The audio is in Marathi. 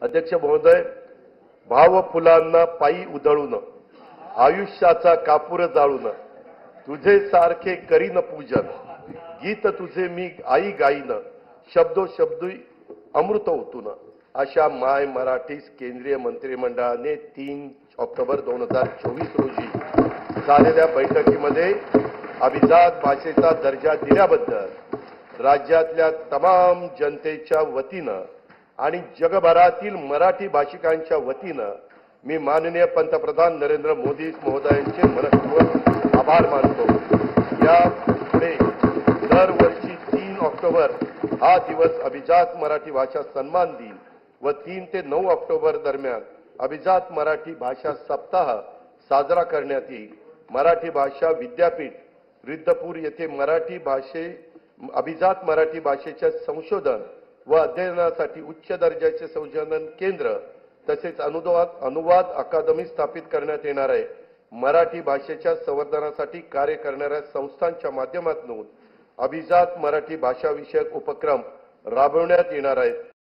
अध्यक्ष महोदय, भाव फुलांना पायी उधळून आयुष्याचा कापूर जाळून तुझे सारखे करीन पूजन, गीत तुझे मी आई गाईन, शब्दोशब्दी अमृत ओतून, अशा माय मराठी केंद्रीय मंत्रिमंडळाने 3 ऑक्टोबर 2024 रोजी झालेल्या बैठकीमध्ये अभिजात भाषेचा दर्जा दिल्याबद्दल राज्यातल्या तमाम जनतेच्या वतीनं आणि जगभरातील मराठी भाषिकांच्या वतीनं मी माननीय पंतप्रधान नरेंद्र मोदी महोदयांचे मनपूर्वक आभार मानतो। या पुढे दरवर्षी 3 ऑक्टोबर हा दिवस अभिजात मराठी भाषा सन्मान दिन व 3 ते 9 ऑक्टोबर दरम्यान अभिजात मराठी भाषा सप्ताह साजरा करण्यात येईल। मराठी भाषा विद्यापीठ रिद्धपूर येथे अभिजात मराठी भाषेच्या संशोधन व अध्ययनासाठी उच्च दर्जाचे संशोधन केंद्र तसेच अनुवाद अकादमी स्थापित करण्यात येणार आहे। मराठी भाषेच्या संवर्धनासाठी कार्य करणाऱ्या संस्थांच्या माध्यमातून अभिजात मराठी भाषा विषयक उपक्रम राबवण्यात येणार आहेत।